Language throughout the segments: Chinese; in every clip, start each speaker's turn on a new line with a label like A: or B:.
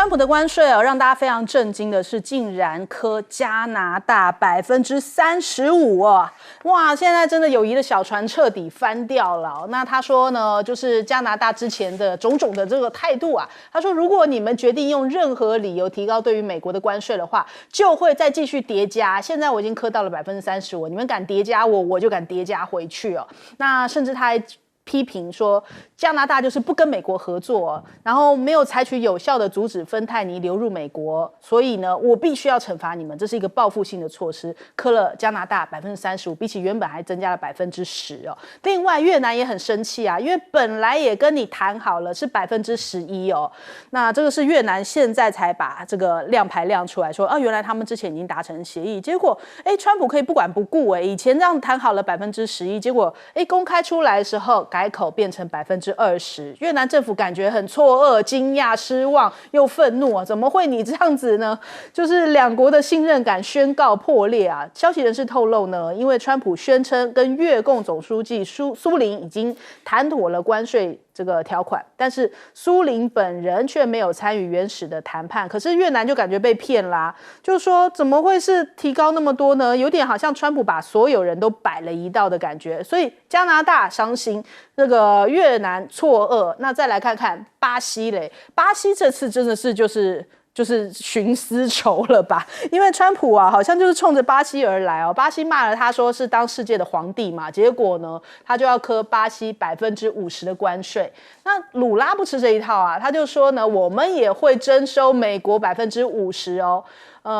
A: 川普的关税哦，让大家非常震惊的是，竟然科加拿大35%哦，哇！现在真的友谊的小船彻底翻掉了哦。那他说呢，就是加拿大之前的种种的这个态度啊，他说如果你们决定用任何理由提高对于美国的关税的话，就会再继续叠加。现在我已经科到了35%，你们敢叠加我，我就敢叠加回去哦。那甚至他还批评说，加拿大就是不跟美国合作，然后没有采取有效的阻止芬太尼流入美国，所以呢，我必须要惩罚你们，这是一个报复性的措施，科了加拿大35%，比起原本还增加了10%哦。另外，越南也很生气啊，因为本来也跟你谈好了是11%哦，那这个是越南现在才把这个亮牌亮出来说，原来他们之前已经达成协议，结果川普可以不管不顾以前这样谈好了11%，结果公开出来的时候改口变成20%，越南政府感觉很错愕、惊讶、失望又愤怒啊！怎么会你这样子呢？就是两国的信任感宣告破裂啊！消息人士透露呢，因为川普宣称跟越共总书记苏林已经谈妥了关税这个条款，但是苏林本人却没有参与原始的谈判，可是越南就感觉被骗啦，就说怎么会是提高那么多呢？有点好像川普把所有人都摆了一道的感觉，所以加拿大伤心，这个越南错愕。那再来看看巴西嘞，巴西这次真的是就是寻丝绸了吧？因为川普啊，好像就是冲着巴西而来哦。巴西骂了他说是当世界的皇帝嘛，结果呢，他就要科巴西50%的关税。那鲁拉不吃这一套啊，他就说呢，我们也会征收美国50%哦。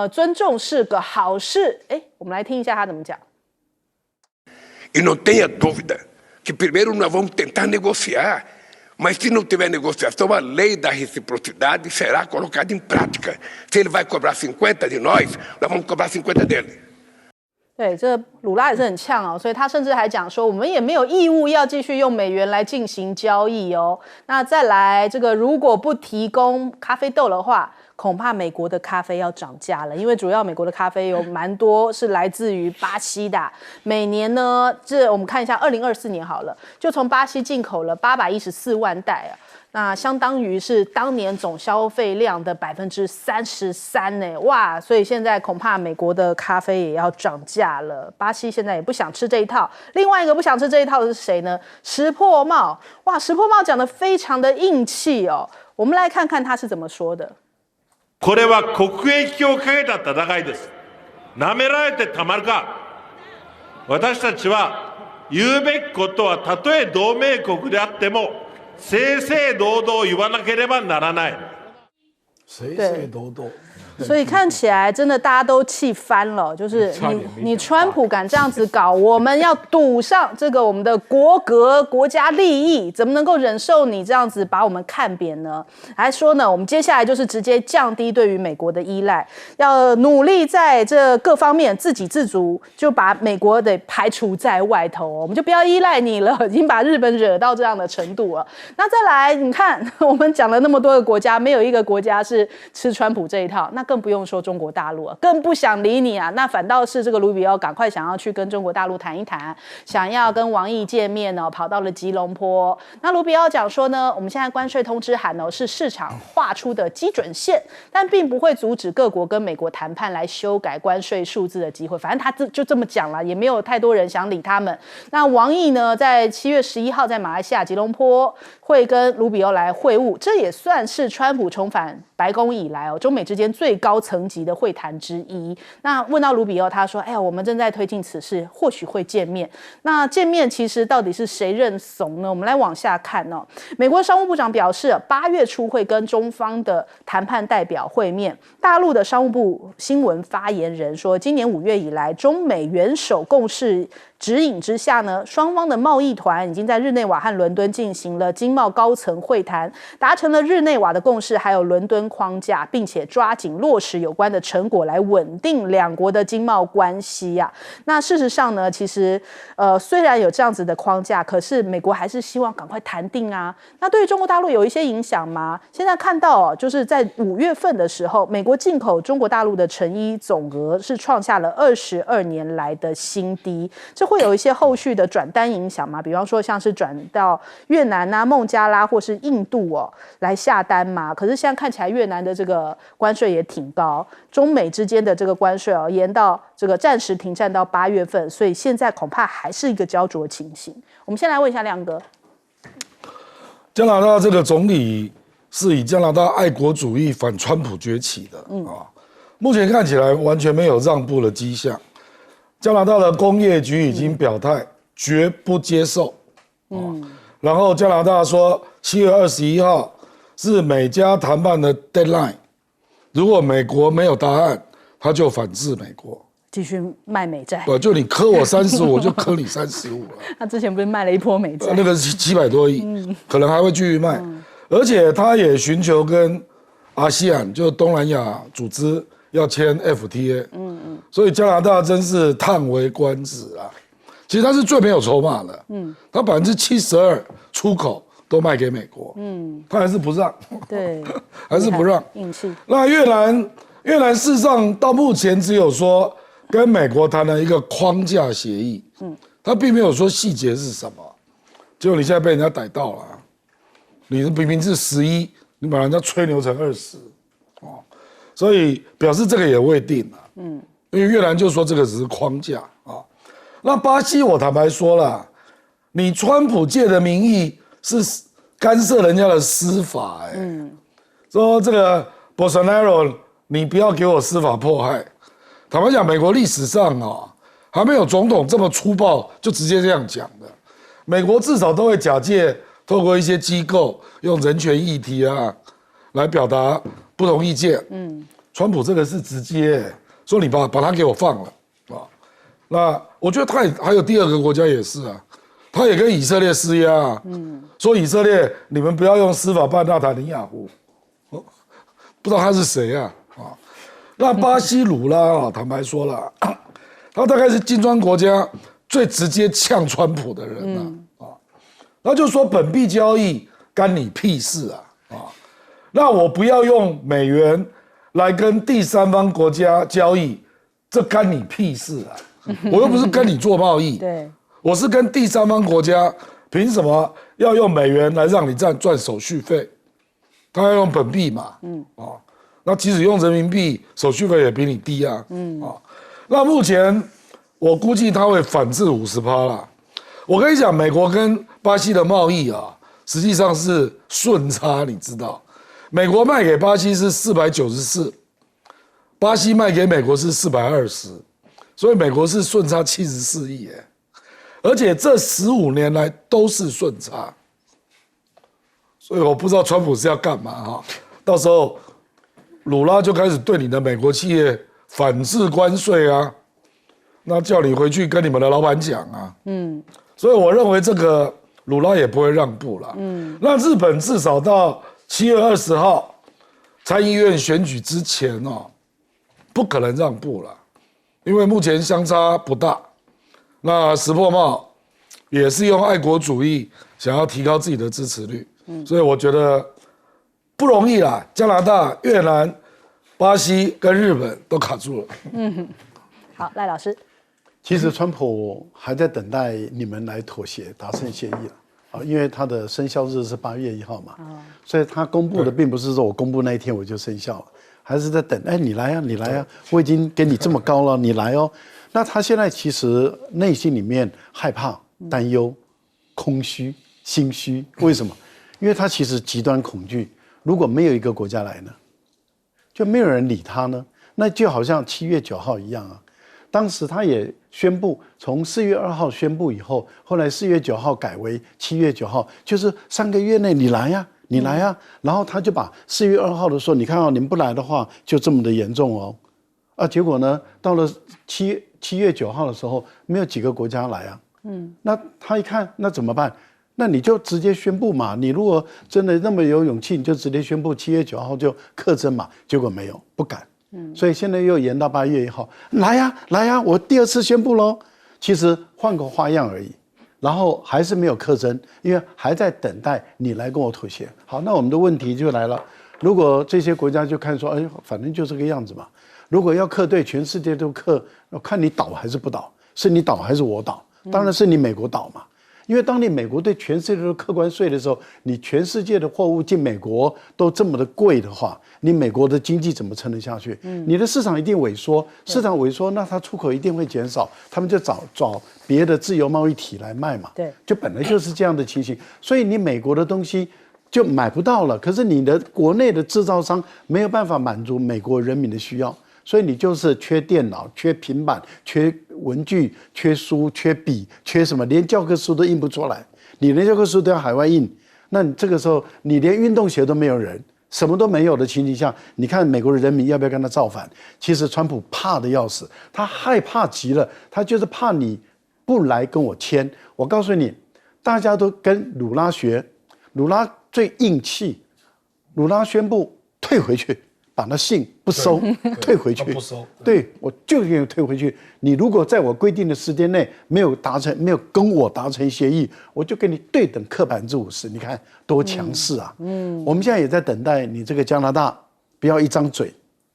A: 尊重是个好事。我们来听一下他怎么讲。
B: E não tenha dúvida que primeiro nós vamos tentar negociar.Mas se não tiver negociação, a lei da reciprocidade será colocada em prática. Se ele vai cobrar 50 de nós, nós vamos cobrar 50 dele.
A: 对，这鲁拉也是很呛哦，所以他甚至还讲说，我们也没有义务要继续用美元来进行交易哦。那再来，这个如果不提供咖啡豆的话，恐怕美国的咖啡要涨价了，因为主要美国的咖啡有蛮多是来自于巴西的。每年呢，我们看一下2024年好了，就从巴西进口了814万袋啊。那相当于是当年总消费量的33%呢，哇！所以现在恐怕美国的咖啡也要涨价了。巴西现在也不想吃这一套，另外一个不想吃这一套的是谁呢？石破茂，哇！石破茂讲得非常的硬气哦，我们来看看他是怎么说的。
C: これは国益をかけた戦いです。舐められてたまるか。私たちは言うべきことはたとえ同盟国であっても。正々堂々言わなければならない。
D: 正々堂々。
A: 所以看起来真的大家都气翻了，就是你川普敢这样子搞，我们要赌上这个我们的国格、国家利益，怎么能够忍受你这样子把我们看扁呢？还说呢，我们接下来就是直接降低对于美国的依赖，要努力在这各方面自给自足，就把美国得排除在外头哦，我们就不要依赖你了，已经把日本惹到这样的程度了。那再来，你看我们讲了那么多个国家，没有一个国家是吃川普这一套，那更不用说中国大陆了，更不想理你啊！那反倒是这个卢比奥赶快想要去跟中国大陆谈一谈，想要跟王毅见面哦，跑到了吉隆坡。那卢比奥讲说呢，我们现在关税通知函是市场画出的基准线，但并不会阻止各国跟美国谈判来修改关税数字的机会。反正他就这么讲了，也没有太多人想理他们。那王毅呢，在7月11号在马来西亚吉隆坡会跟卢比奥来会晤，这也算是川普重返白宫以来中美之间最高层级的会谈之一。那问到卢比奥，他说：“哎呀，我们正在推进此事，或许会见面。那见面其实到底是谁认怂呢？我们来往下看哦。美国商务部长表示，8月初会跟中方的谈判代表会面。大陆的商务部新闻发言人说，今年5月以来，中美元首共识指引之下呢，双方的贸易团已经在日内瓦和伦敦进行了经贸高层会谈，达成了日内瓦的共识，还有伦敦框架，并且抓紧落实有关的成果，来稳定两国的经贸关系呀。那事实上呢，其实虽然有这样子的框架，可是美国还是希望赶快谈定啊。那对于中国大陆有一些影响吗？现在看到就是在5月份的时候，美国进口中国大陆的成衣总额是创下了22年来的新低，这会有一些后续的转单影响吗？比方说像是转到越南啊、孟加拉或是印度来下单嘛？可是现在看起来越南的这个关税也挺高，中美之间的这个关税延到这个暂时停战到8月份，所以现在恐怕还是一个焦灼的情形。我们先来问一下亮哥，
D: 加拿大这个总理是以加拿大爱国主义反川普崛起的目前看起来完全没有让步的迹象。加拿大的工业局已经表态绝不接受然后加拿大说7月21号是美加谈判的 deadline， 如果美国没有答案，他就反制美国，
A: 继续卖美债。
D: 就你磕我35，我就磕你35了。
A: 他之前不是卖了一波美债，
D: 那个700多亿，可能还会继续卖。而且他也寻求跟ASEAN，就东南亚组织要签 FTA。所以加拿大真是叹为观止啊！其实他是最没有筹码的。他72%出口都卖给美国。他还是不让。对，还是不让。
A: 硬气。那
D: 越南事实上到目前只有说跟美国谈了一个框架协议。他并没有说细节是什么。结果你现在被人家逮到了你明明是11，你把人家吹牛成20。所以表示这个也未定因为越南就说这个只是框架那巴西我坦白说了，你川普借的名义是干涉人家的司法说这个 Bolsonaro 你不要给我司法迫害。坦白讲，美国历史上还没有总统这么粗暴就直接这样讲的。美国至少都会假借透过一些机构用人权议题来表达不同意见。川普这个是直接说你把他给我放了那我觉得他还有第二个国家也是他也跟以色列施压说以色列你们不要用司法办纳塔尼亚胡，不知道他是谁那巴西鲁拉坦白说了，他大概是金砖国家最直接呛川普的人他就说本币交易干你屁事那我不要用美元来跟第三方国家交易，这干你屁事我又不是跟你做贸易，
A: 对，
D: 我是跟第三方国家，凭什么要用美元来让你赚手续费？他要用本币嘛，那即使用人民币，手续费也比你低那目前我估计他会反制50%啦。我跟你讲，美国跟巴西的贸易实际上是顺差，你知道，美国卖给巴西是494，巴西卖给美国是420。所以美国是顺差74亿而且这15年来都是顺差，所以我不知道川普是要干嘛到时候鲁拉就开始对你的美国企业反制关税那叫你回去跟你们的老板讲所以我认为这个鲁拉也不会让步了那日本至少到7月20号参议院选举之前不可能让步了。因为目前相差不大，那石破茂也是用爱国主义想要提高自己的支持率，所以我觉得不容易啦。加拿大、越南、巴西跟日本都卡住了。
A: 好，赖老师，
E: 其实川普还在等待你们来妥协达成协议因为他的生效日是8月1号嘛，所以他公布的并不是说我公布那一天我就生效了。还是在等，你来你来我已经给你这么高了，你来那他现在其实内心里面害怕、担忧、空虚、心虚，为什么？因为他其实极端恐惧，如果没有一个国家来呢，就没有人理他呢，那就好像7月9号一样当时他也宣布，从4月2号宣布以后，后来4月9号改为7月9号，就是3个月内你来你来然后他就把4月2号的说，你看你们不来的话，就这么的严重结果呢，到了7月9号的时候，没有几个国家来那他一看，那怎么办？那你就直接宣布嘛，你如果真的那么有勇气，你就直接宣布7月9号就课征嘛。结果没有，不敢，所以现在又延到8月1号，来呀，我第2次宣布喽。其实换个花样而已，然后还是没有课征，因为还在等待你来跟我妥协。好，那我们的问题就来了，如果这些国家就看说，哎，反正就这个样子嘛。如果要课对全世界都课，看你倒还是不倒，是你倒还是我倒？当然是你美国倒嘛。因为当你美国对全世界都课关税的时候，你全世界的货物进美国都这么的贵的话，你美国的经济怎么撑得下去？你的市场一定萎缩，市场萎缩，那它出口一定会减少，他们就找别的自由贸易体来卖嘛。
A: 对，
E: 就本来就是这样的情形，所以你美国的东西就买不到了。可是你的国内的制造商没有办法满足美国人民的需要。所以你就是缺电脑、缺平板、缺文具、缺书、缺笔、缺什么，连教科书都印不出来。你连教科书都要海外印，那你这个时候你连运动鞋都没有人，什么都没有的情形下，你看美国的人民要不要跟他造反？其实川普怕得要死，他害怕极了，他就是怕你不来跟我签。我告诉你，大家都跟鲁拉学，鲁拉最硬气，鲁拉宣布退回去。把那信不收，退回去。
D: 不收，
E: 对，我就给你退回去。你如果在我规定的时间内没有跟我达成协议，我就给你对等课50%。你看多强势啊！我们现在也在等待你这个加拿大，不要一张嘴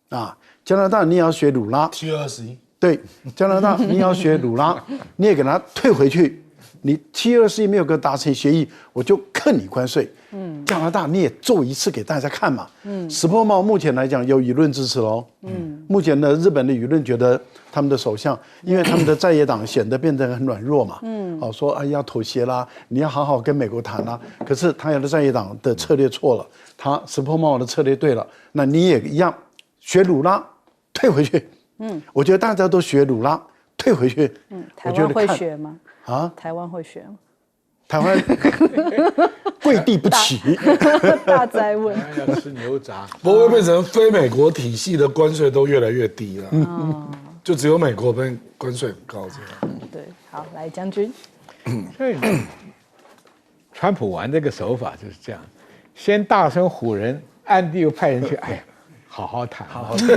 E: 啊！加拿大你也要学鲁拉
D: 7月21，
E: 对，加拿大你也要学鲁拉，你也给他退回去。你7月21没有跟达成协议，我就克你关税。加拿大你也做一次给大家看嘛。石破茂目前来讲有舆论支持喽。目前的日本的舆论觉得他们的首相，因为他们的在野党显得变得很软弱嘛。说哎要妥协啦，你要好好跟美国谈啦。可是他的在野党的策略错了，石破茂的策略对了，那你也一样学鲁拉退回去。我觉得大家都学鲁拉退回去。
A: 台湾会学吗？
E: 啊，
A: 台湾会学吗？
E: 台湾跪地不起，
A: 大灾问。
F: 要吃牛杂，
D: 不过会变成非美国体系的关税都越来越低了，就只有美国跟关税很高这样。
A: 对，好，来将军。
F: 所以川普玩这个手法就是这样，先大声唬人，暗地又派人去，哎呀，好好谈，好好谈。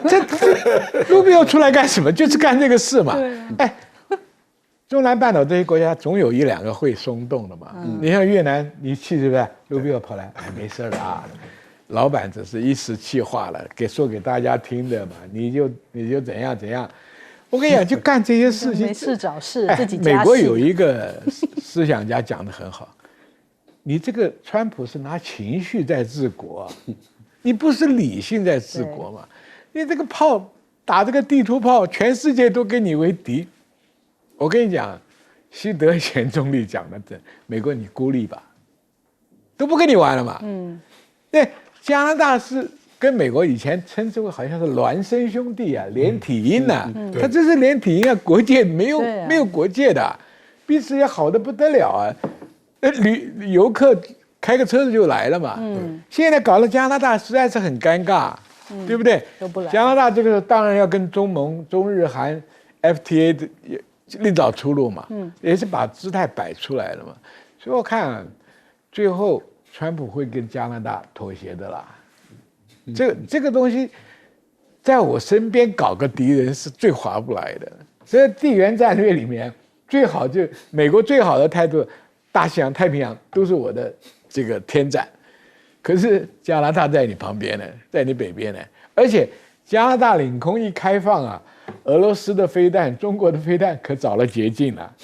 F: 这路比奥出来干什么？就是干这个事嘛。哎。中南半岛这些国家总有1-2个会松动的嘛。你像越南，你气是不是？卢比奥跑来，哎，没事啊，老板只是一时气化了，说给大家听的嘛。你就怎样怎样。我跟你讲，就干这些事情，
A: 没事找事，自己加戏。
F: 美国有一个思想家讲得很好，你这个川普是拿情绪在治国，你不是理性在治国嘛？你这个炮打这个地图炮，全世界都跟你为敌。我跟你讲，西德贤总理讲的这，美国你孤立吧，都不跟你玩了嘛。对，加拿大是跟美国以前称之为好像是孪生兄弟啊，连体婴啊，他这是连体婴啊，国界没有国界的，彼此也好的不得了啊。游客开个车子就来了嘛。现在搞了加拿大实在是很尴尬，对不对？
A: 都不来。
F: 加拿大这个当然要跟中盟、中日韩 FTA 的另找出路嘛，也是把姿态摆出来了嘛，所以我看最后川普会跟加拿大妥协的啦。这个东西，在我身边搞个敌人是最划不来的。所以地缘战略里面，最好就美国最好的态度，大西洋、太平洋都是我的这个天战，可是加拿大在你旁边呢，在你北边呢，而且加拿大领空一开放啊。俄罗斯的飞弹、中国的飞弹可找了捷径了，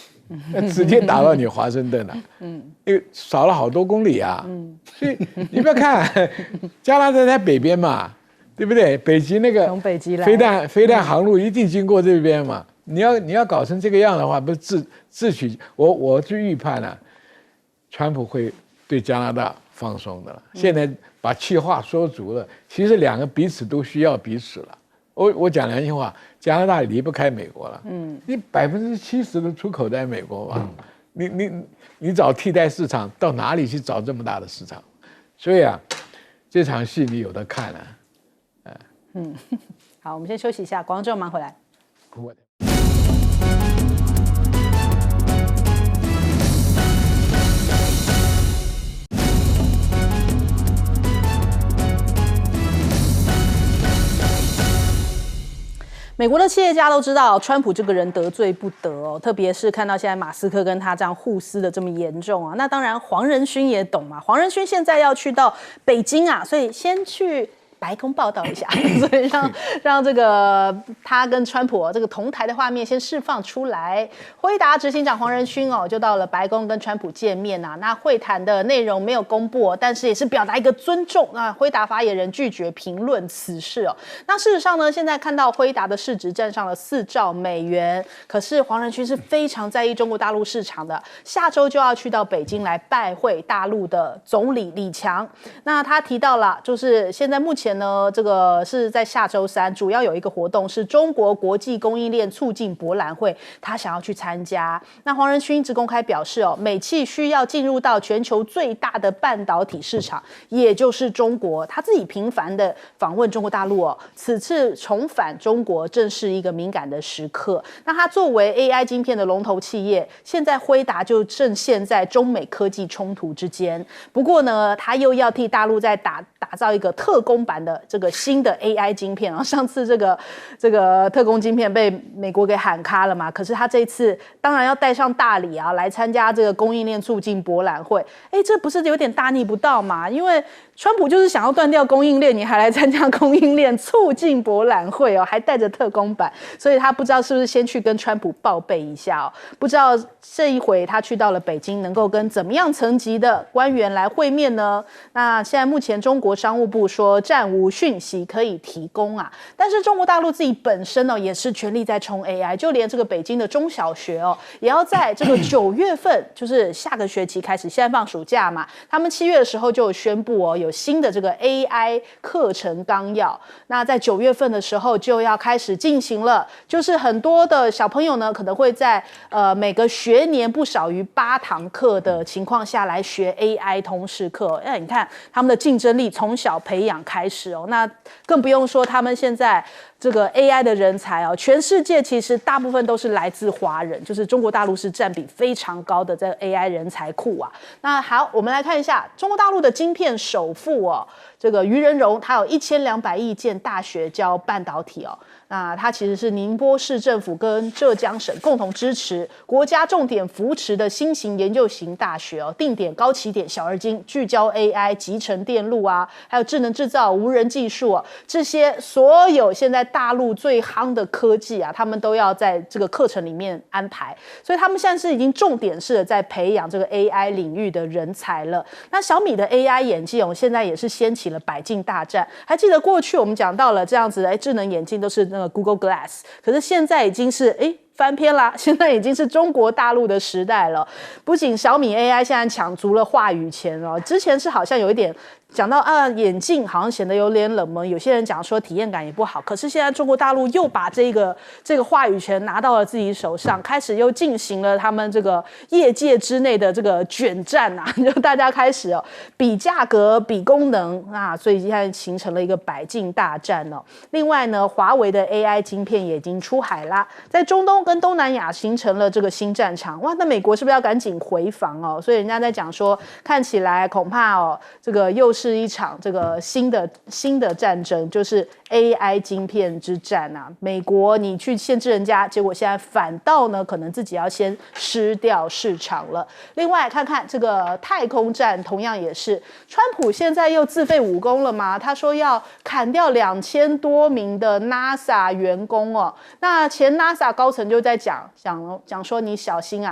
F: 直接打到你华盛顿了，因为少了好多公里啊。所以你不要看加拿大在北边嘛，对不对？北极那个
A: 从北极来
F: 飞弹航路一定经过这边嘛。你要搞成这个样的话，不是自取。我就预判了，川普会对加拿大放松的了。现在把气话说足了，其实2个彼此都需要彼此了。我讲良心话，加拿大离不开美国了。你70%的出口在美国嘛，你找替代市场到哪里去找这么大的市场？所以啊，这场戏你有的看了。
A: 好，我们先休息一下，广告之后马上回来。美国的企业家都知道，川普这个人得罪不得哦，特别是看到现在马斯克跟他这样互撕的这么严重啊。那当然，黄仁勋也懂嘛。黄仁勋现在要去到北京啊，所以先去白宫报道一下，所以让这个他跟川普这个同台的画面先释放出来。辉达执行长黄仁勋就到了白宫跟川普见面啊。那会谈的内容没有公布但是也是表达一个尊重。那辉达发言人拒绝评论此事哦。那事实上呢，现在看到辉达的市值站上了4兆美元，可是黄仁勋是非常在意中国大陆市场的，下周就要去到北京来拜会大陆的总理李强。那他提到了，就是现在目前呢，这个是在下周3，主要有一个活动是中国国际供应链促进博览会，他想要去参加。那黄仁勋一直公开表示美企需要进入到全球最大的半导体市场，也就是中国。他自己频繁的访问中国大陆此次重返中国正是一个敏感的时刻。那他作为 AI 晶片的龙头企业，现在辉达就正陷在中美科技冲突之间。不过呢，他又要替大陆在打造一个特供版的这个新的 AI 晶片。然后上次这个特供晶片被美国给喊卡了嘛，可是他这次当然要带上大礼啊，来参加这个供应链促进博览会。这不是有点大逆不道嘛？因为川普就是想要断掉供应链，你还来参加供应链促进博览会还带着特供版，所以他不知道是不是先去跟川普报备一下不知道这一回他去到了北京，能够跟怎么样层级的官员来会面呢？那现在目前中国商务部说暂无讯息可以提供啊，但是中国大陆自己本身也是全力在冲 AI， 就连这个北京的中小学也要在这个9月份，就是下个学期开始，现在放暑假嘛，他们7月的时候就有宣布有新的这个 AI 课程纲要，那在9月份的时候就要开始进行了，就是很多的小朋友呢可能会在每个学年不少于8堂课的情况下来学 AI 通识课。你看他们的竞争力从小培养开始那更不用说他们现在这个 AI 的人才全世界其实大部分都是来自华人，就是中国大陆是占比非常高的在 AI 人才库啊。那好，我们来看一下中国大陆的晶片首富这个于仁荣，他有1200亿建大学教半导体那他其实是宁波市政府跟浙江省共同支持，国家重点扶持的新型研究型大学定点、高起点、小而精，聚焦 AI、集成电路还有智能制造、无人技术这些所有现在大陆最夯的科技他们都要在这个课程里面安排，所以他们现在是已经重点式的在培养这个 AI 领域的人才了。那小米的 AI 眼镜现在也是掀起了百镜大战。还记得过去我们讲到了这样子的智能眼镜都是那个 Google Glass， 可是现在已经是翻篇啦，现在已经是中国大陆的时代了。不仅小米 AI 现在抢足了话语权之前是好像有一点讲到眼镜好像显得有点冷门，有些人讲说体验感也不好，可是现在中国大陆又把这个话语权拿到了自己手上，开始又进行了他们这个业界之内的这个卷战就大家开始比价格、比功能所以现在形成了一个百镜大战另外呢，华为的 AI 晶片也已经出海啦，在中东跟东南亚形成了这个新战场。哇，那美国是不是要赶紧回防所以人家在讲说，看起来恐怕这个又是一场这个新的战争，就是 AI 晶片之战美国你去限制人家，结果现在反倒呢可能自己要先失掉市场了。另外看看这个太空站，同样也是川普现在又自废武功了吗？他说要砍掉2000多名的 NASA 员工那前 NASA 高层就在讲说你小心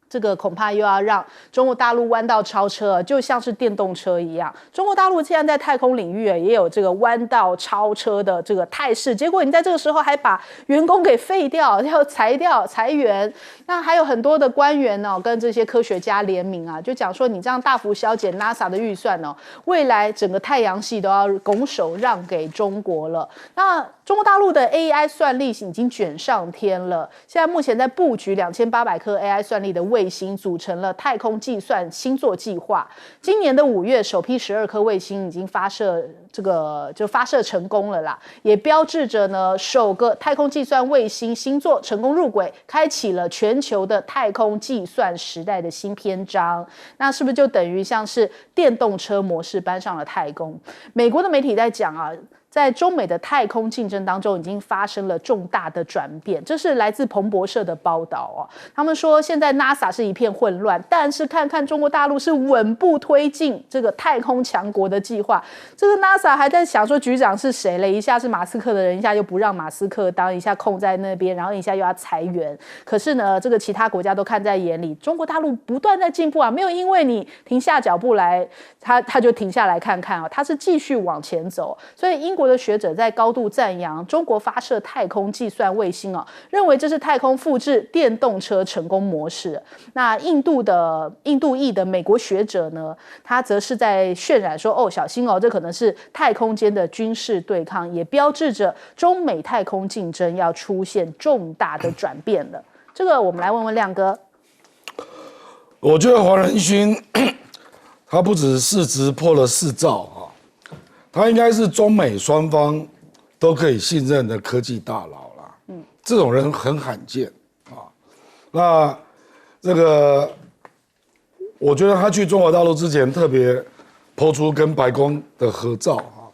A: 这个恐怕又要让中国大陆弯道超车，就像是电动车一样。中国大陆现在在太空领域也有这个弯道超车的这个态势，结果你在这个时候还把员工给废掉，要裁员。那还有很多的官员跟这些科学家联名就讲说你这样大幅削减 NASA 的预算未来整个太阳系都要拱手让给中国了。那中国大陆的 AI 算力已经卷上天了，现在目前在布局2800颗 AI 算力的卫星，组成了太空计算星座计划。今年的5月，首批12颗卫星已经发射成功了啦，也标志着呢首个太空计算卫星星座成功入轨，开启了全球的太空计算时代的新篇章。那是不是就等于像是电动车模式搬上了太空？美国的媒体在讲在中美的太空竞争当中，已经发生了重大的转变。这是来自彭博社的报道哦。他们说，现在 NASA 是一片混乱，但是看看中国大陆是稳步推进这个太空强国的计划。这个 NASA 还在想说局长是谁嘞？一下是马斯克的人，一下又不让马斯克当，一下空在那边，然后一下又要裁员。可是呢，这个其他国家都看在眼里，中国大陆不断在进步啊，没有因为你停下脚步来，他就停下来看看啊，他是继续往前走。所以英国的学者在高度赞扬中国发射太空计算卫星哦，认为这是太空复制电动车成功模式。那印度裔的美国学者呢，他则是在渲染说，哦，小心哦，这可能是太空间的军事对抗，也标志着中美太空竞争要出现重大的转变了。这个我们来问问亮哥。
D: 我觉得黄仁勋他不止市值破了4兆啊，他应该是中美双方都可以信任的科技大佬啦。这种人很罕见啊。那这个，我觉得他去中国大陆之前特别抛出跟白宫的合照啊，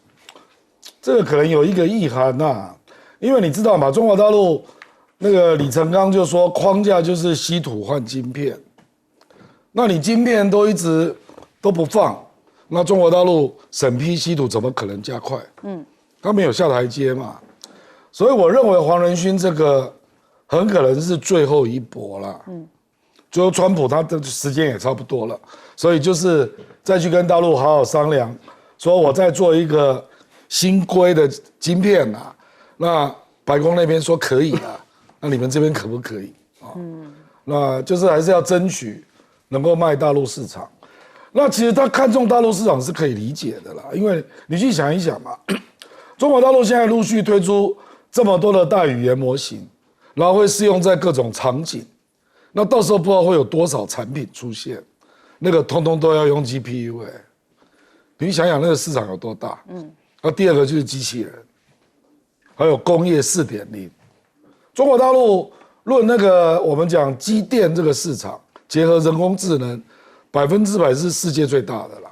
D: 这个可能有一个意涵呐，因为你知道嘛，中国大陆那个李成钢就说框架就是稀土换晶片，那你晶片都一直都不放。那中国大陆审批稀土怎么可能加快？他没有下台阶嘛，所以我认为黄仁勋这个很可能是最后一搏了。最后川普他的时间也差不多了，所以就是再去跟大陆好好商量，说我再做一个新规的晶片啊，那白宫那边说可以啊，那你们这边可不可以啊？那就是还是要争取能够卖大陆市场。那其实他看中大陆市场是可以理解的啦，因为你去想一想嘛，中国大陆现在陆续推出这么多的大语言模型，然后会适用在各种场景，那到时候不知道会有多少产品出现，那个通通都要用 GPU 你想想那个市场有多大？那第二个就是机器人，还有工业4.0。中国大陆论那个我们讲机电这个市场，结合人工智能，100%是世界最大的啦。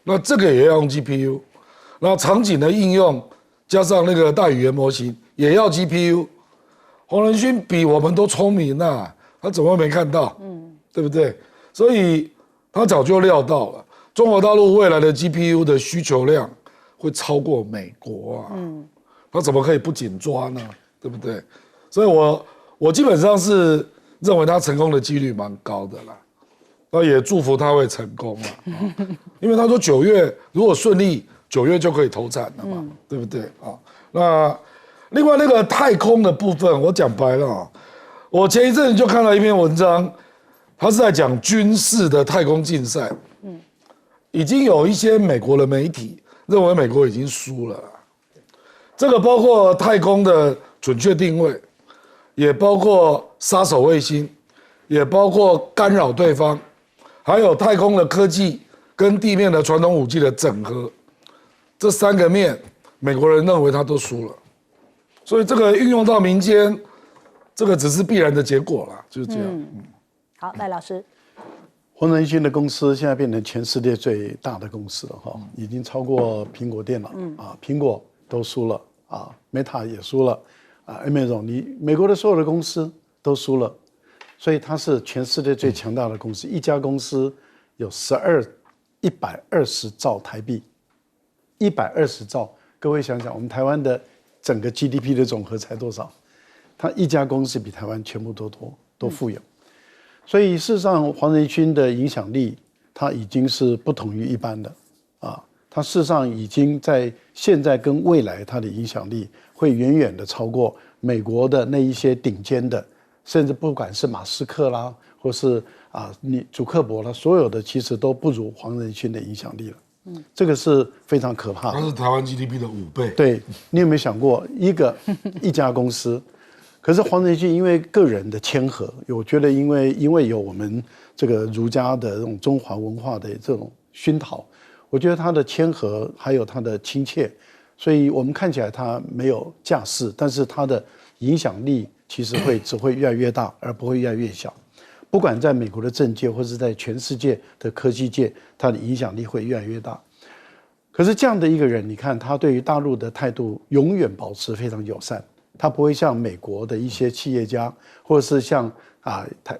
D: 那这个也要用 GPU， 然后场景的应用加上那个大语言模型也要 GPU。黄仁勋比我们都聪明啊，他怎么会没看到？对不对？所以他早就料到了，中国大陆未来的 GPU 的需求量会超过美国啊。他怎么可以不紧抓呢？对不对？所以我基本上是认为他成功的几率蛮高的啦。那也祝福他会成功啊，因为他说9月如果顺利，9月就可以投产了嘛，对不对啊？那另外那个太空的部分，我讲白了啊，我前一阵子就看了一篇文章，他是在讲军事的太空竞赛，已经有一些美国的媒体认为美国已经输了，这个包括太空的准确定位，也包括杀手卫星，也包括干扰对方。还有太空的科技跟地面的传统武器的整合，这3个面，美国人认为他都输了，所以这个运用到民间，这个只是必然的结果啦，就是这样。
A: 好，赖老师，
E: 黄仁勋的公司现在变成全世界最大的公司了哈，已经超过苹果电脑苹果都输了Meta 也输了Amazon， 美国的所有的公司都输了。所以它是全世界最强大的公司，一家公司有120兆台币，120兆，各位想想，我们台湾的整个 GDP 的总和才多少？它一家公司比台湾全部都富有，所以事实上黄仁勋的影响力，它已经是不同于一般的它事实上已经在现在跟未来它的影响力会远远的超过美国的那一些顶尖的。甚至不管是马斯克啦，或是祖克伯啦，所有的其实都不如黄仁勋的影响力了。这个是非常可怕的。
D: 它是台湾 GDP 的5倍。
E: 对，你有没有想过一家公司？可是黄仁勋因为个人的谦和，我觉得因为有我们这个儒家的这种中华文化的这种熏陶，我觉得他的谦和还有他的亲切，所以我们看起来他没有架势，但是他的影响力。其实只会越来越大，而不会越来越小。不管在美国的政界，或是在全世界的科技界，它的影响力会越来越大。可是这样的一个人，你看他对于大陆的态度永远保持非常友善，他不会像美国的一些企业家，或者是像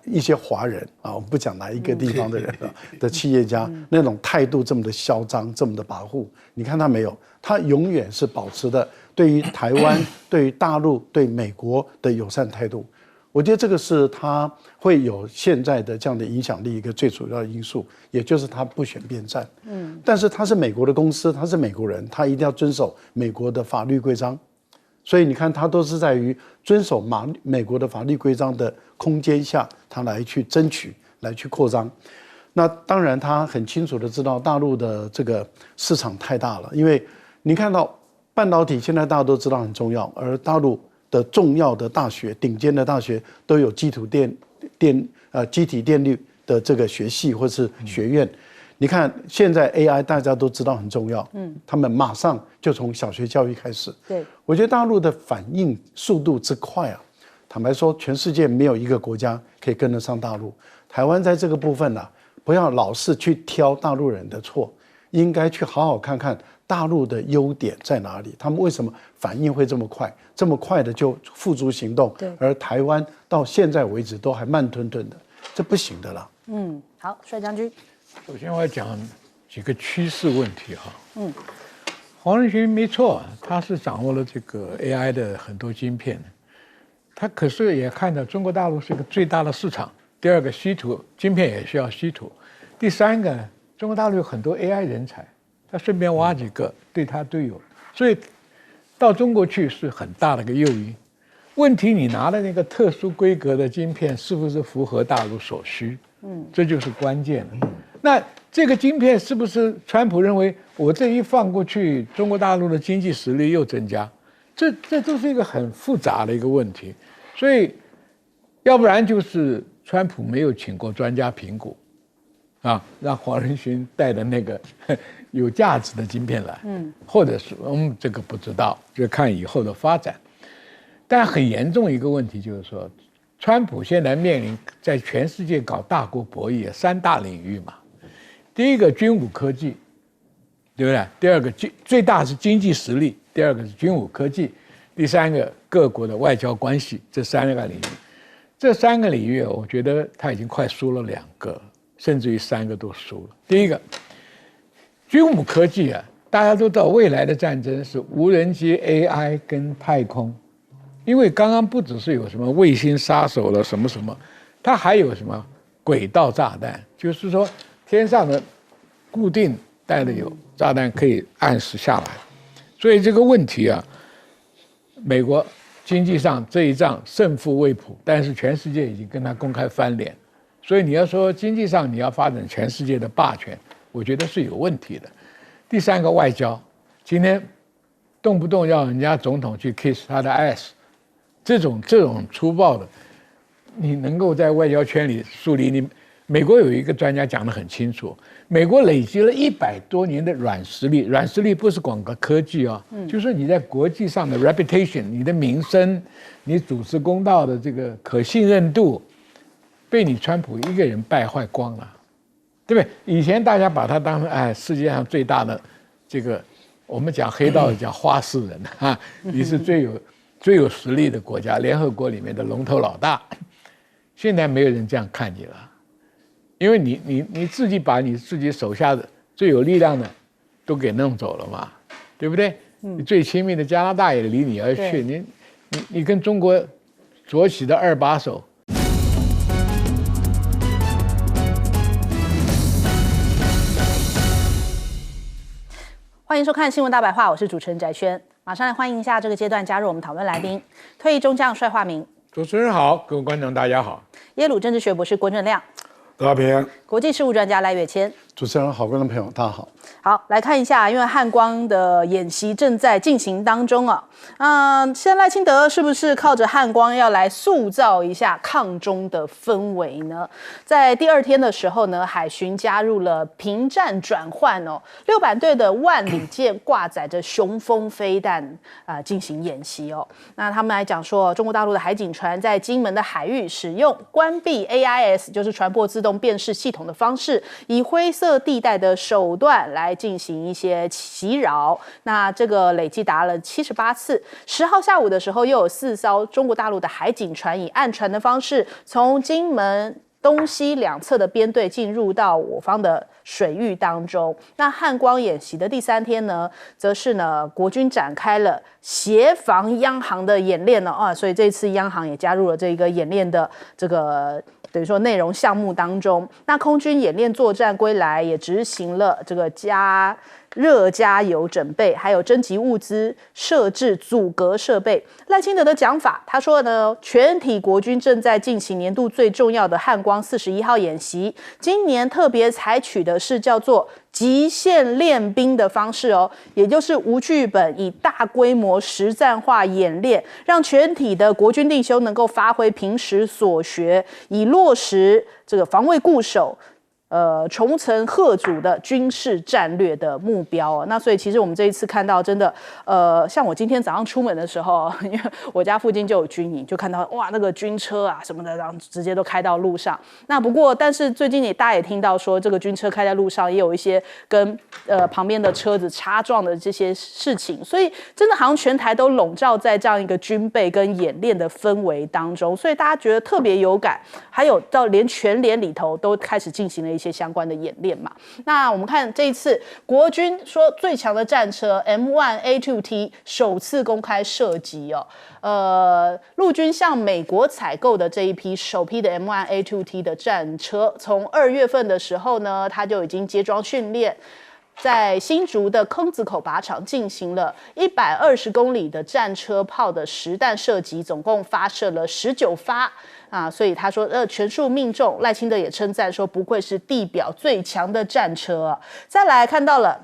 E: 一些华人我们不讲哪一个地方的人的企业家那种态度这么的嚣张，这么的跋扈。你看他没有，他永远是保持的对于台湾、对于大陆、对美国的友善态度。我觉得这个是他会有现在的这样的影响力一个最主要的因素，也就是他不选边站。但是他是美国的公司，他是美国人，他一定要遵守美国的法律规章。所以你看，他都是在于遵守美国的法律规章的空间下，他来去争取，来去扩张。那当然，他很清楚的知道大陆的这个市场太大了，因为你看到半导体现在大家都知道很重要，而大陆的重要的大学、顶尖的大学都有机体电路的这个学系或是学院。你看现在 AI 大家都知道很重要，他们马上就从小学教育开始。
A: 对，
E: 我觉得大陆的反应速度之快坦白说，全世界没有一个国家可以跟得上大陆。台湾在这个部分不要老是去挑大陆人的错，应该去好好看看大陆的优点在哪里，他们为什么反应会这么快，这么快的就付诸行动，而台湾到现在为止都还慢吞吞的，这不行的啦。
A: 好，帅将军。
F: 首先我要讲几个趋势问题黄仁勋没错，他是掌握了这个 AI 的很多晶片，他可是也看到中国大陆是一个最大的市场。第二个，稀土晶片也需要稀土。第三个，中国大陆有很多 AI 人才，他顺便挖几个对他都有，所以到中国去是很大的一个诱因。问题你拿的那个特殊规格的晶片是不是符合大陆所需？这就是关键了。那这个晶片是不是川普认为我这一放过去，中国大陆的经济实力又增加？这都是一个很复杂的一个问题。所以，要不然就是川普没有请过专家评估，让黄仁勋带的那个有价值的晶片来，或者是这个不知道，就看以后的发展。但很严重一个问题就是说，川普现在面临在全世界搞大国博弈3大领域嘛。第一个军武科技，对不对？第二个最大是经济实力，第二个是军武科技，第三个各国的外交关系，这3个领域。这3个领域，我觉得他已经快输了2个，甚至于3个都输了。第一个，军武科技大家都知道未来的战争是无人机、AI 跟太空，因为刚刚不只是有什么卫星杀手了什么什么，它还有什么轨道炸弹，就是说天上的固定带的有炸弹可以按时下来，所以这个问题美国经济上这一仗胜负未卜，但是全世界已经跟他公开翻脸，所以你要说经济上你要发展全世界的霸权，我觉得是有问题的。第3个外交，今天动不动要人家总统去 kiss 他的 ass， 这种粗暴的，你能够在外交圈里树立美国有一个专家讲得很清楚，美国累积了100多年的软实力，软实力不是光个科技就是你在国际上的 reputation， 你的名声，你主持公道的这个可信任度，被你川普一个人败坏光了，对不对？以前大家把他当成世界上最大的这个，我们讲黑道讲花式人你是最有实力的国家，联合国里面的龙头老大，现在没有人这样看你了。因为你自己把你自己手下的最有力量的都给弄走了嘛，对不对？你最亲密的加拿大也离你而去，你跟中国左起的2把手。
A: 欢迎收看《新闻大白话》，我是主持人翟轩，马上来欢迎一下这个阶段加入我们讨论来宾，退役中将帅化明。
F: 主持人好，各位观众大家好。
A: 耶鲁政治学博士郭正亮。
D: 大家平安。
A: 国际事务专家赖岳谦。
E: 主持人好，观众朋友大家好。
A: 好，来看一下，因为汉光的演习正在进行当中现在赖清德是不是靠着汉光要来塑造一下抗中的氛围呢？在第2天的时候呢，海巡加入了平战转换6版队的万里舰挂载着雄风飞弹进行演习那他们来讲说，中国大陆的海警船在金门的海域使用关闭 AIS， 就是船舶自动辨识系统统的方式，以灰色地带的手段来进行一些袭扰。那这个累计达了78次。10号下午的时候，又有4艘中国大陆的海警船以岸船的方式，从金门东西两侧的编队进入到我方的水域当中。那汉光演习的第3天呢，则是呢国军展开了协防央航的演练呢所以这次央航也加入了这个演练的这个等于说内容项目当中。那空军演练作战归来，也执行了这个热加油准备，还有征集物资、设置阻隔设备。赖清德的讲法，他说呢，全体国军正在进行年度最重要的汉光41号演习，今年特别采取的是叫做极限练兵的方式也就是无剧本，以大规模实战化演练，让全体的国军弟兄能够发挥平时所学，以落实这个防卫固守。重层贺阻的军事战略的目标那所以其实我们这一次看到真的像我今天早上出门的时候，因为我家附近就有军营，就看到哇那个军车啊什么的，然后直接都开到路上。那不过但是最近大家也听到说，这个军车开在路上也有一些跟旁边的车子擦撞的这些事情，所以真的好像全台都笼罩在这样一个军备跟演练的氛围当中，所以大家觉得特别有感。还有到连全联里头都开始进行了一些相关的演练嘛。那我们看这一次国军说最强的战车 M1A2T 首次公开射击陆军向美国采购的这一批首批的 M1A2T 的战车，从2月份的时候呢，它就已经接装训练。在新竹的坑子口靶场进行了120公里的战车炮的实弹射击，总共发射了19发所以他说全数命中。赖清德也称赞说，不愧是地表最强的战车再来看到了，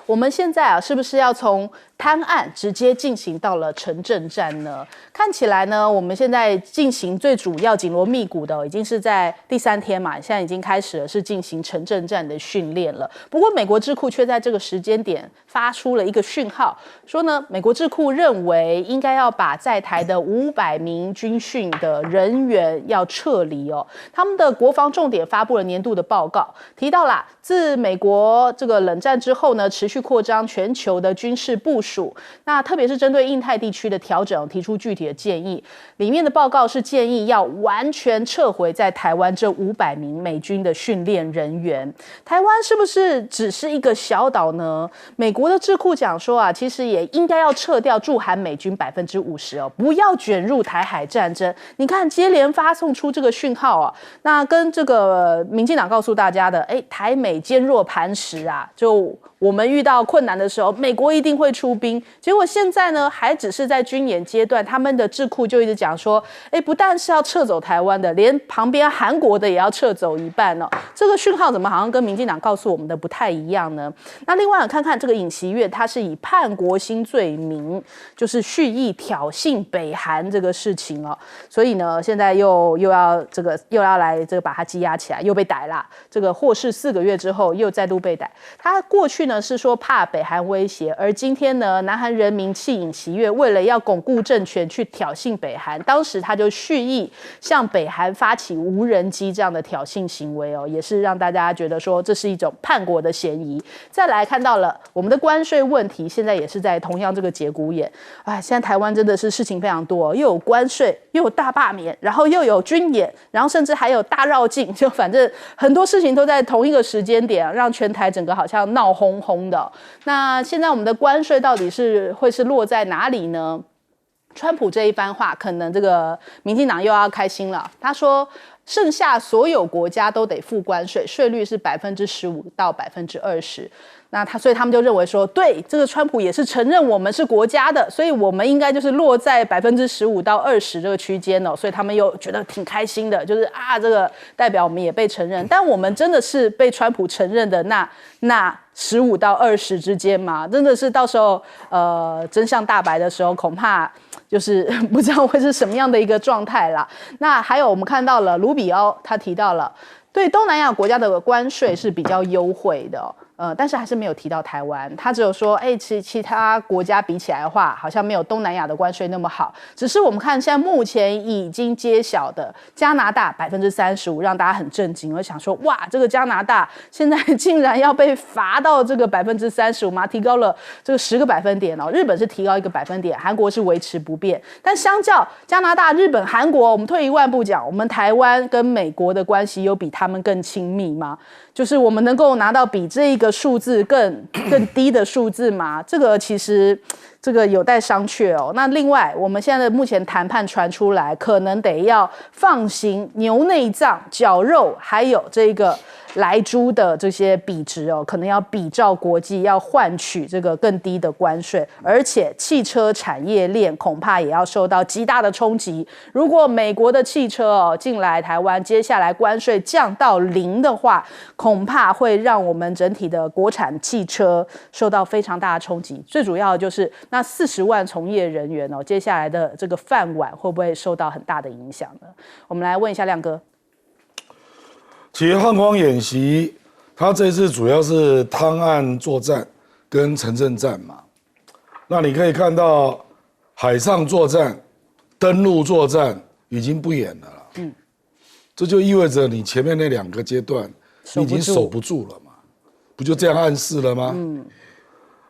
A: 我们现在是不是要从滩岸直接进行到了城镇战呢？看起来呢，我们现在进行最主要紧锣密鼓的已经是在第3天嘛，现在已经开始了是进行城镇战的训练了。不过美国智库却在这个时间点发出了一个讯号，说呢，美国智库认为应该要把在台的500名军训的人员要撤离他们的国防重点发布了年度的报告，提到啦，自美国这个冷战之后呢，持续扩张全球的军事部署，那特别是针对印太地区的调整提出具体的建议。里面的报告是建议要完全撤回在台湾这500名美军的训练人员。台湾是不是只是一个小岛呢？美国的智库讲说其实也应该要撤掉驻韩美军50%不要卷入台海战争。你看接连发送出这个讯号那跟这个民进党告诉大家的台美坚若磐石就我们遇到困难的时候，美国一定会出兵。结果现在呢，还只是在军演阶段，他们的智库就一直讲说，不但是要撤走台湾的，连旁边韩国的也要撤走一半这个讯号怎么好像跟民进党告诉我们的不太一样呢？那另外看看这个尹锡悦，他是以叛国新罪名，就是蓄意挑衅北韩这个事情所以呢，现在又要来这个把他羁押起来，又被逮啦。这个获释4个月之后，又再度被逮。他过去呢是说怕北韩威胁，而今天呢，南韩人民弃尹锡悦为了要巩固政权去挑衅北韩，当时他就蓄意向北韩发起无人机这样的挑衅行为也是让大家觉得说这是一种叛国的嫌疑。再来看到了我们的关税问题，现在也是在同样这个节骨眼。现在台湾真的是事情非常多又有关税，又有大罢免，然后又有军演，然后甚至还有大绕境，就反正很多事情都在同一个时间点让全台整个好像闹哄哄的那现在我们的关税到底会是落在哪里呢？川普这一番话，可能这个民进党又要开心了。他说，剩下所有国家都得付关税，税率是15%到20%。所以他们就认为说，对，这个川普也是承认我们是国家的，所以我们应该就是落在15%到20%这个区间所以他们又觉得挺开心的，就是这个代表我们也被承认，但我们真的是被川普承认的那15到20之间嘛？真的是到时候真相大白的时候，恐怕就是不知道会是什么样的一个状态啦。那还有我们看到了卢比欧他提到了，对东南亚国家的关税是比较优惠的但是还是没有提到台湾，他只有说，其他国家比起来的话，好像没有东南亚的关税那么好。只是我们看现在目前已经揭晓的加拿大35%，让大家很震惊，我想说，哇，这个加拿大现在竟然要被罚到这个35%吗？提高了这个10个百分点哦。日本是提高1个百分点，韩国是维持不变。但相较加拿大、日本、韩国，我们退一万步讲，我们台湾跟美国的关系有比他们更亲密吗？就是我们能够拿到比这个数字更低的数字吗？这个其实这个有待商榷哦。那另外，我们现在的目前谈判传出来，可能得要放行牛内脏、绞肉，还有这个莱猪的这些比值哦，可能要比照国际，要换取这个更低的关税，而且汽车产业链恐怕也要受到极大的冲击。如果美国的汽车进来台湾，接下来关税降到0的话，恐怕会让我们整体的国产汽车受到非常大的冲击。最主要的就是那40万从业人员接下来的这个饭碗会不会受到很大的影响呢？我们来问一下亮哥。
D: 其实汉光演习，它这次主要是滩岸作战跟城镇战嘛。那你可以看到，海上作战、登陆作战已经不演了啦。这就意味着你前面那2个阶段，你已经守不住了嘛，不就这样暗示了吗？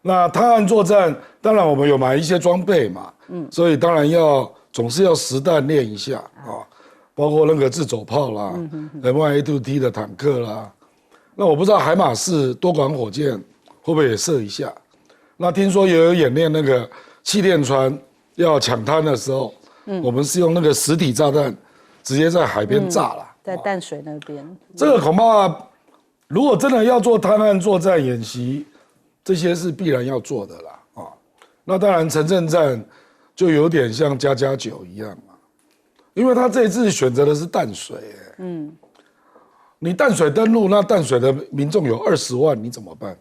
D: 那滩岸作战，当然我们有买一些装备嘛，所以当然总是要实弹练一下啊。包括那个自走炮啦，M1A2T 的坦克啦，那我不知道海马式多管火箭会不会也射一下？那听说也有演练那个气垫船要抢滩的时候，我们是用那个实体炸弹直接在海边炸了，
A: 在淡水那边。
D: 这个恐怕如果真的要做滩岸作战演习，这些是必然要做的啦啊。那当然城镇战就有点像++9一样嘛。因为他这一次选择的是淡水，你淡水登陆，那淡水的民众有20万，你怎么办？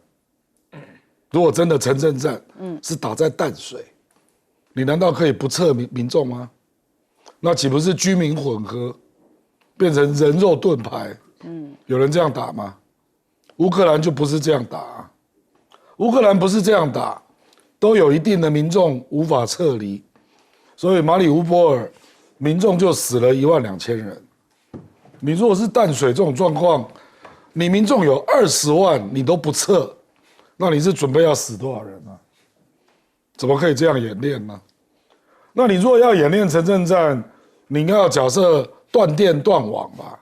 D: 如果真的城镇战，是打在淡水，你难道可以不撤民众吗？那岂不是居民混合，变成人肉盾牌？有人这样打吗？乌克兰就不是这样打啊，乌克兰不是这样打，都有一定的民众无法撤离，所以马里乌波尔。民众就死了12000人。你如果是淡水这种状况，你民众有20万，你都不撤，那你是准备要死多少人啊？怎么可以这样演练呢？那你如果要演练城镇战，你应该要假设断电断网吧，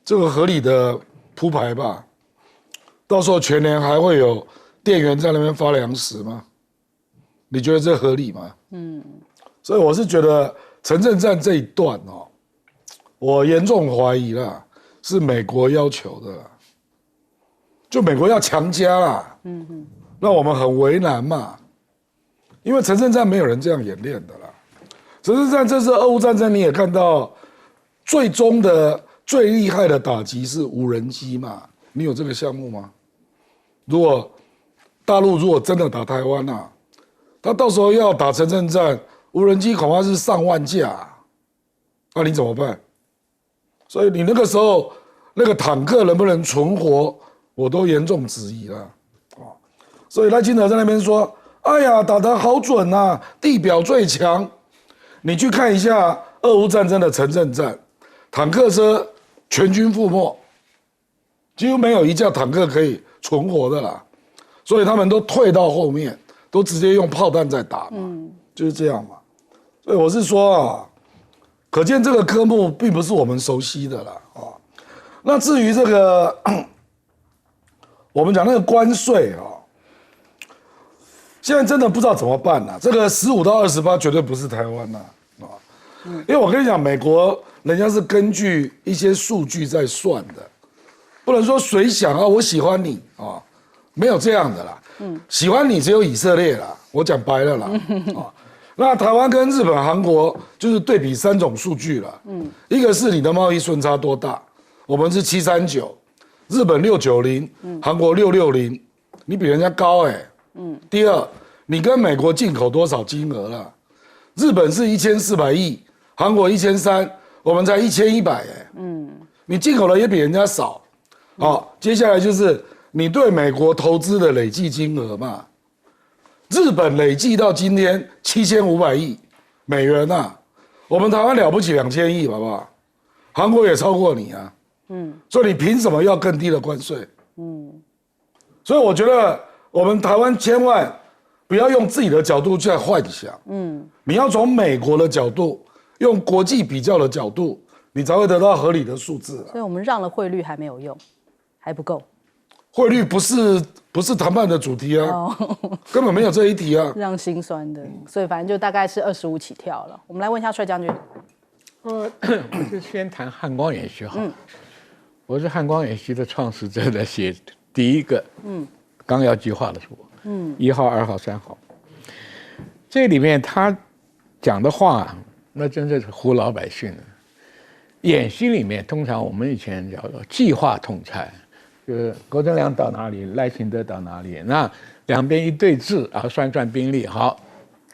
D: 这个合理的铺排吧。到时候全年还会有店员在那边发粮食吗？你觉得这合理吗？所以我是觉得。城镇战这一段我严重怀疑啦，是美国要求的啦，就美国要强加啦，那我们很为难嘛，因为城镇战没有人这样演练的啦。城镇战这次俄乌战争你也看到，最终的最厉害的打击是无人机嘛，你有这个项目吗？如果大陆如果真的打台湾啊，他到时候要打城镇战。无人机恐怕是上万架，那你怎么办？所以你那个时候那个坦克能不能存活，我都严重质疑了。所以赖清德在那边说：“哎呀，打得好准啊，地表最强。”你去看一下俄乌战争的城镇战，坦克车全军覆没，几乎没有一架坦克可以存活的啦。所以他们都退到后面，都直接用炮弹在打嘛，就是这样嘛。所以我是说可见这个科目并不是我们熟悉的啦那至于这个我们讲那个关税现在真的不知道怎么办这个15到28绝对不是台湾因为我跟你讲，美国人家是根据一些数据在算的，不能说谁想我喜欢你没有这样的啦。喜欢你只有以色列啦，我讲白了啦那台湾跟日本、韩国就是对比3种数据了。一个是你的贸易顺差多大，我们是739，日本690，韩国660，你比人家高第二，你跟美国进口多少金额了？日本是1400亿，韩国1300，我们才1100你进口的也比人家少。接下来就是你对美国投资的累计金额嘛？日本累计到今天7500亿美元啊，我们台湾了不起2000亿，好不好？韩国也超过你啊，所以你凭什么要更低的关税？所以我觉得我们台湾千万不要用自己的角度去幻想，你要从美国的角度，用国际比较的角度，你才会得到合理的数字啊。
A: 所以我们让了汇率还没有用，还不够。
D: 汇率不是谈判的主题啊，根本没有这一题啊，
A: 让心酸的，所以反正就大概是25起跳了。我们来问一下帅将军。
F: 我就先谈汉光演习好了。我是汉光演习的创始者的写第一个纲要计划的是我，1号、2号、3号。这里面他讲的话，那真的是唬老百姓的。演习里面通常我们以前叫做计划统裁。就是郭正亮到哪里，赖清德到哪里，那两边一对峙，然后算兵力，好，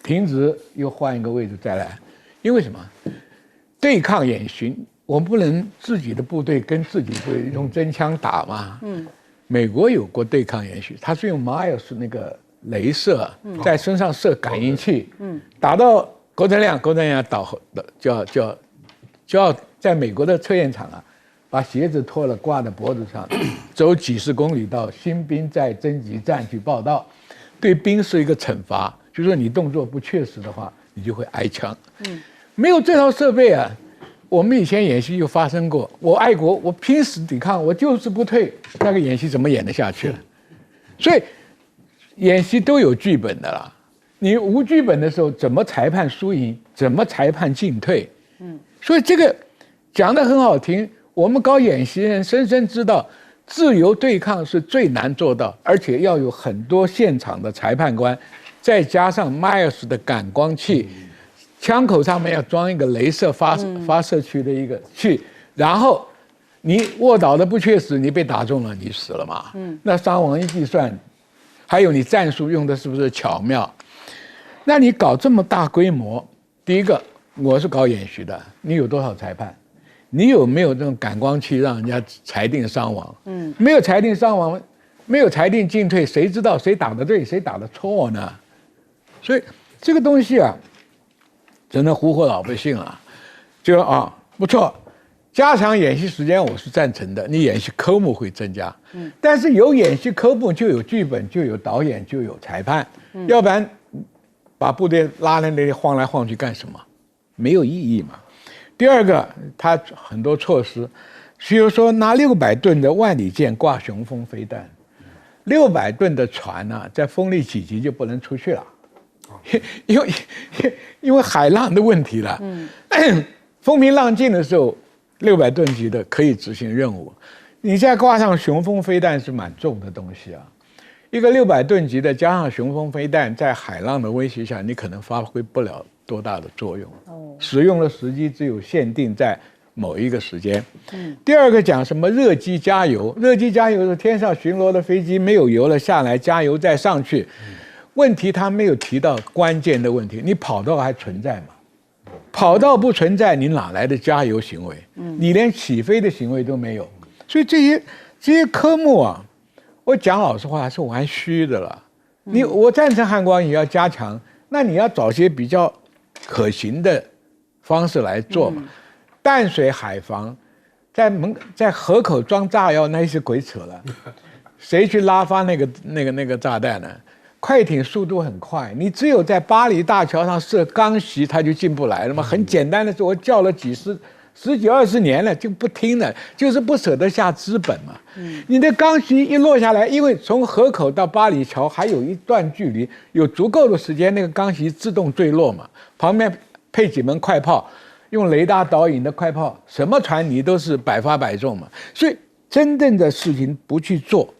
F: 停止，又换一个位置再来。因为什么？对抗演习，我们不能自己的部队跟自己部队用真枪打嘛。美国有过对抗演习，他是用 Miles 那个雷射在身上射感应器，打到郭正亮倒就要在美国的测验场啊。把鞋子脱了挂在脖子上，走几十公里到新兵在征集站去报道，对兵是一个惩罚，就是说你动作不确实的话，你就会挨枪。没有这套设备啊，我们以前演习就发生过，我爱国，我拼死抵抗，我就是不退，那个演习怎么演得下去了？所以演习都有剧本的啦，你无剧本的时候，怎么裁判输赢，怎么裁判进退？所以这个讲得很好听。我们搞演习人深深知道，自由对抗是最难做到，而且要有很多现场的裁判官，再加上 Miles 的感光器，枪口上面要装一个雷射发射区的一个去，然后你卧倒的不确实，你被打中了，你死了嘛？那伤亡一计算，还有你战术用的是不是巧妙？那你搞这么大规模，第一个我是搞演习的，你有多少裁判？你有没有这种感光器让人家裁定伤亡？没有裁定伤亡，没有裁定进退，谁知道谁打得对，谁打得错呢？所以这个东西啊，真的唬唬老百姓啊，就啊不错，加强演习时间我是赞成的，你演习科目会增加，但是有演习科目就有剧本，就有导演，就有裁判，要不然把部队拉在那里晃来晃去干什么？没有意义嘛。第二个，他很多措施，比如说拿600吨的万里舰挂雄风飞弹，600吨的船呢、在风力几级就不能出去了，因为海浪的问题了。风平浪静的时候，600吨级的可以执行任务，你再挂上雄风飞弹是蛮重的东西啊。一个600吨级的加上雄风飞弹，在海浪的威胁下，你可能发挥不了多大的作用。使用的时机只有限定在某一个时间。第二个讲什么热机加油，热机加油是天上巡逻的飞机没有油了下来加油再上去。问题他没有提到关键的问题，你跑道还存在吗？跑道不存在，你哪来的加油行为？你连起飞的行为都没有。所以这些科目啊，我讲老实话是玩虚的了。我赞成汉光也要加强，那你要找些比较可行的方式来做嘛。淡水海防在河口装炸药，那是鬼扯了。谁去拉发那个炸弹呢？快艇速度很快，你只有在巴黎大桥上设钢席，它就进不来了嘛。很简单的是，我叫了十几20年了，就不听了，就是不舍得下资本嘛。你的钢席一落下来，因为从河口到巴黎桥还有一段距离，有足够的时间，那个钢席自动坠落嘛。旁边配几门快炮，用雷达导引的快炮，什么船你都是百发百中嘛。所以真正的事情不去做。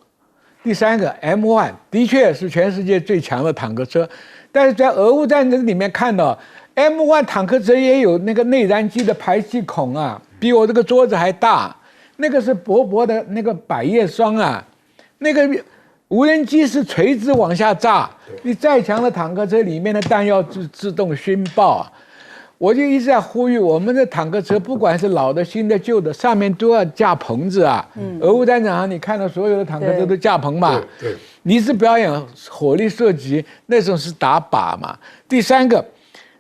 F: 第三个 M1 的确是全世界最强的坦克车，但是在俄乌战争里面看到 M1 坦克车也有那个内燃机的排气孔啊，比我这个桌子还大，那个是薄薄的那个百叶霜啊，那个无人机是垂直往下炸，你再强的坦克车里面的弹药自动熏爆啊。我就一直在呼吁，我们的坦克车不管是老的、新的、旧的，上面都要架棚子啊。俄乌战场上你看到所有的坦克车都架棚嘛。
D: 对。
F: 你是表演火力射击，那种是打靶嘛。第三个，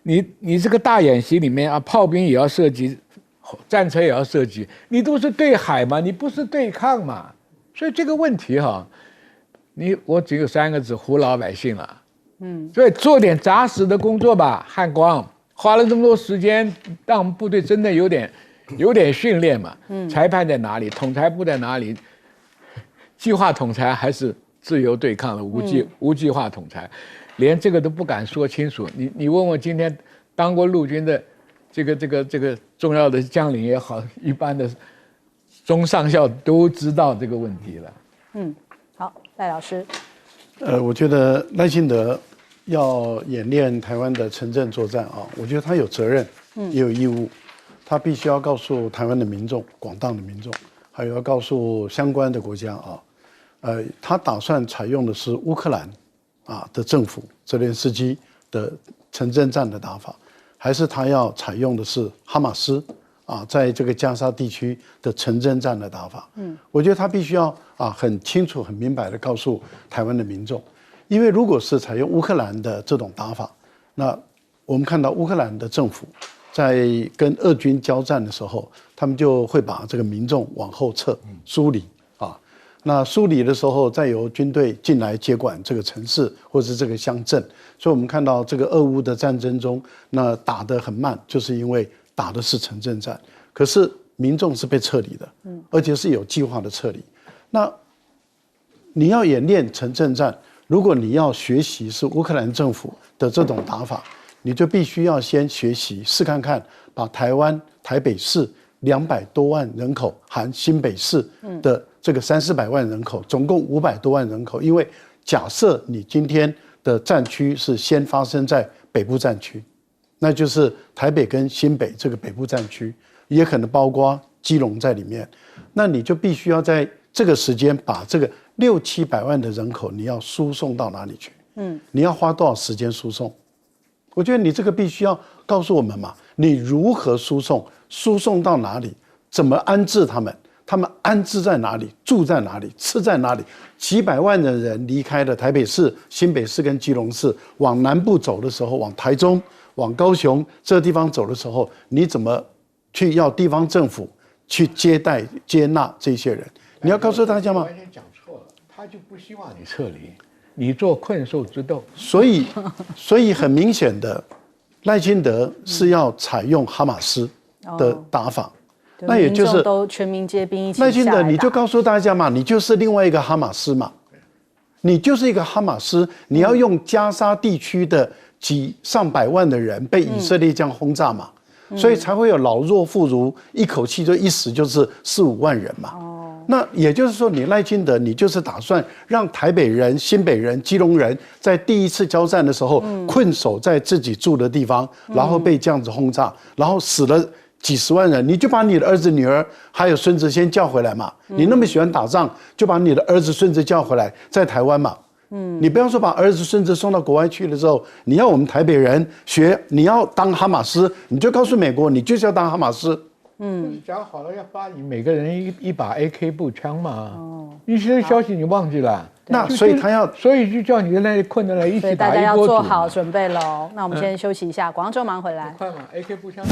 F: 你这个大演习里面啊，炮兵也要射击，战车也要射击，你都是对海嘛，你不是对抗嘛。所以这个问题哈，我只有3个字：唬老百姓了。所以做点扎实的工作吧，汉光花了这么多时间，让我们部队真的有点训练嘛。裁判在哪里？统裁部在哪里？计划统裁还是自由对抗的无计划统裁？连这个都不敢说清楚。你问我今天当过陆军的这个重要的将领也好，一般的中上校都知道这个问题了。
A: 好，赖老师。
E: 我觉得赖清德要演练台湾的城镇作战啊，我觉得他有责任，也有义务，他必须要告诉台湾的民众、广大的民众，还有要告诉相关的国家啊，他打算采用的是乌克兰的政府泽连斯基的城镇战的打法，还是他要采用的是哈马斯在这个加沙地区的城镇战的打法？我觉得他必须要很清楚、很明白的告诉台湾的民众，因为如果是采用乌克兰的这种打法，那我们看到乌克兰的政府在跟俄军交战的时候，他们就会把这个民众往后撤、疏离那疏离的时候，再由军队进来接管这个城市或者是这个乡镇。所以我们看到这个俄乌的战争中，那打得很慢，就是因为打的是城镇战，可是民众是被撤离的，而且是有计划的撤离。那你要演练城镇战，如果你要学习是乌克兰政府的这种打法，你就必须要先学习试看看，把台湾台北市200多万人口含新北市的这个300-400万人口，总共500多万人口。因为假设你今天的战区是先发生在北部战区，那就是台北跟新北这个北部战区，也可能包括基隆在里面。那你就必须要在这个时间把这个600-700万的人口，你要输送到哪里去？你要花多少时间输送？我觉得你这个必须要告诉我们嘛，你如何输送？输送到哪里？怎么安置他们？他们安置在哪里？住在哪里？吃在哪里？几百万的人离开了台北市、新北市跟基隆市，往南部走的时候，往台中、往高雄这个地方走的时候，你怎么去要地方政府去接待、接纳这些人？你要告诉大家吗？
F: 完全讲错了，他就不希望你撤离，你做困兽之斗。
E: 所以很明显的，赖清德是要采用哈马斯的打法。那也就是
A: 都全民皆兵一起下来打。
E: 赖清德，你就告诉大家嘛，你就是另外一个哈马斯嘛，你就是一个哈马斯，你要用加沙地区的几上百万的人被以色列这样轰炸嘛，所以才会有老弱妇孺一口气就一死就是4-5万人嘛。那也就是说，你赖清德，你就是打算让台北人、新北人、基隆人在第一次交战的时候困守在自己住的地方，然后被这样子轰炸，然后死了几十万人，你就把你的儿子、女儿还有孙子先叫回来嘛。你那么喜欢打仗，就把你的儿子、孙子叫回来，在台湾嘛。你不要说把儿子、孙子送到国外去的时候，你要我们台北人学，你要当哈马斯，你就告诉美国，你就是要当哈马斯。
F: 讲好了要发你每个人一把 AK 步枪嘛。你现在消息你忘记了？
E: 那所以他要，
F: 所以就叫你在那里困在那里一起打
A: 大家要
F: 一锅煮。
A: 做好准备喽。那我们先休息一下，广州忙回来。
F: 快嘛 ，AK 步枪。